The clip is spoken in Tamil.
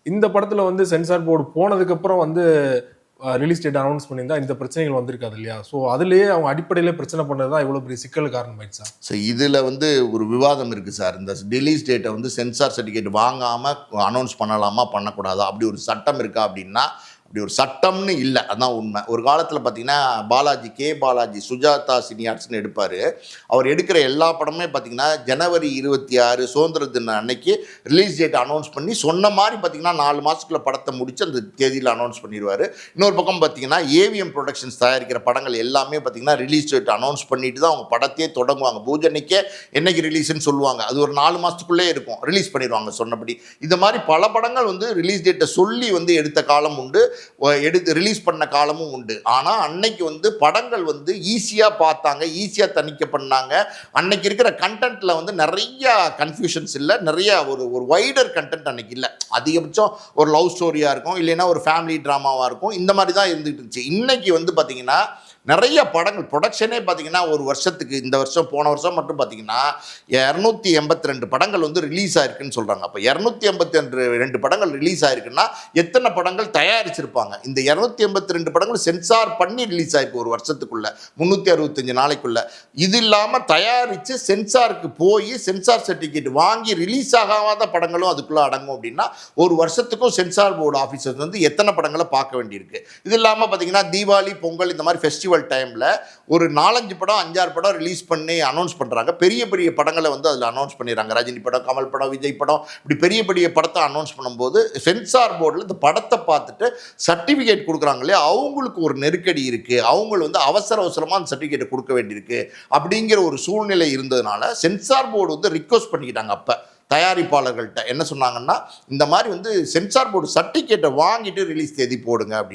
இந்த படத்துல வந்து சென்சார் போர்டு போனதுக்கு அப்புறம் வந்து ரிலீஸ் டேட் அனௌன்ஸ் பண்ணியிருந்தா இந்த பிரச்சனைகள் வந்திருக்காது இல்லையா? ஸோ அதுலயே அவங்க அடிப்படையில பிரச்சனை பண்ணது தான் இவ்வளோ பெரிய சிக்கல் காரணமாயிடுச்சா? ஸோ இதில் வந்து ஒரு விவாதம் இருக்குது சார். இந்த ரிலீஸ் டேட்டை வந்து சென்சார் சர்டிஃபிகேட் வாங்காமல் அனௌன்ஸ் பண்ணலாமா பண்ணக்கூடாதா, அப்படி ஒரு சட்டம் இருக்கா அப்படின்னா அப்படி ஒரு சட்டம்னு இல்லை, அதுதான் உண்மை. ஒரு காலத்தில் பார்த்தீங்கன்னா பாலாஜி சுஜாதா சினியார்ட்ஸ்னு எடுப்பார். அவர் எடுக்கிற எல்லா படமே பார்த்தீங்கன்னா ஜனவரி 26 சுதந்திர தின அன்னைக்கு ரிலீஸ் டேட் அனௌன்ஸ் பண்ணி சொன்ன மாதிரி பார்த்தீங்கன்னா 4 மாதத்துக்குள்ள படத்தை முடித்து அந்த தேதியில் அனௌன்ஸ் பண்ணிடுவார். இன்னொரு பக்கம் பார்த்தீங்கன்னா ஏவிஎம் ப்ரொடக்ஷன்ஸ் தயாரிக்கிற படங்கள் எல்லாமே பார்த்தீங்கன்னா ரிலீஸ் டேட் அனௌன்ஸ் பண்ணிட்டு தான் அவங்க படத்தையே தொடங்குவாங்க. பூஜை அன்னைக்கே என்னைக்கு ரிலீஸ்ன்னு சொல்லுவாங்க. அது ஒரு 4 மாதத்துக்குள்ளே இருக்கும், ரிலீஸ் பண்ணிடுவாங்க சொன்னபடி. இந்த மாதிரி பல படங்கள் வந்து ரிலீஸ் டேட்டை சொல்லி வந்து எடுத்த காலம் உண்டு, ரிலீஸ் பண்ண காலமும் உண்டு. ஆனால் அன்னைக்கு வந்து படங்கள் வந்து ஈஸியாக பார்த்தாங்க, ஈஸியாக தணிக்க பண்ணாங்க. அன்னைக்கு இருக்கிற கண்டென்ட்டில் வந்து நிறைய கன்ஃபியூஷன்ஸ் இல்லை, நிறைய ஒரு வைடர் கண்டென்ட் அன்னைக்கு இல்லை. அதிகபட்சம் ஒரு லவ் ஸ்டோரியாக இருக்கும், இல்லைன்னா ஒரு ஃபேமிலி ட்ராமாவாக இருக்கும், இந்த மாதிரி தான் இருந்துகிட்டு இருந்துச்சு. இன்னைக்கு வந்து பார்த்தீங்கன்னா நிறைய படங்கள் ப்ரொடக்ஷனே பார்த்தீங்கன்னா ஒரு வருஷத்துக்கு, இந்த வருஷம் போன வருஷம் மட்டும் பார்த்தீங்கன்னா 282 படங்கள் வந்து ரிலீஸ் ஆயிருக்குன்னு சொல்கிறாங்க. அப்போ 282 படங்கள் ரிலீஸ் ஆயிருக்குன்னா எத்தனை படங்கள் தயாரிச்சிருப்பாங்க? இந்த 282 படங்கள் சென்சார் பண்ணி ரிலீஸ் ஆயிருக்கு ஒரு வருஷத்துக்குள்ள, 365 நாளைக்குள்ள. இது இல்லாமல் தயாரித்து சென்சாருக்கு போய் சென்சார் சர்டிஃபிகேட் வாங்கி ரிலீஸ் ஆகாத படங்களும் அதுக்குள்ளே அடங்கும். அப்படின்னா ஒரு வருஷத்துக்கும் சென்சார் போர்டு ஆஃபீஸர்ஸ் வந்து எத்தனை படங்களை பார்க்க வேண்டியிருக்கு. இது இல்லாமல் பார்த்தீங்கன்னா தீபாவளி, பொங்கல், இந்த மாதிரி ஃபெஸ்டிவல் டைம்ல ஒரு 4-5 படம் 5-6 படம் ரிலீஸ் பண்ணி அனௌன்ஸ் பண்றாங்க. பெரிய பெரிய படங்களை வந்து அதில் அனௌன்ஸ் பண்ணிடுறாங்க. ரஜினி படம், கமல் படம், விஜய் படம், இப்படி பெரிய பெரிய படத்தை அனௌன்ஸ் பண்ணும்போது சென்சார் போர்டில் இந்த படத்தை பார்த்துட்டு சர்டிஃபிகேட் கொடுக்குறாங்க இல்லையா, அவங்களுக்கு ஒரு நெருக்கடி இருக்குது. அவங்க வந்து அவசரமாக அந்த சர்டிஃபிகேட் கொடுக்க வேண்டியிருக்கு. அப்படிங்கிற ஒரு சூழ்நிலை இருந்ததுனால சென்சார் போர்டு வந்து ரிக்வஸ்ட் பண்ணிக்கிட்டாங்க. அப்போ தயாரிப்பாளர்கள்ட்ட என்ன சொன்னாங்கன்னா, இந்த மாதிரி வந்து சென்சார் போர்டு சர்டிஃபிகேட்டை வாங்கிட்டு ரிலீஸ் தேதி போடுங்க அப்படின்னு.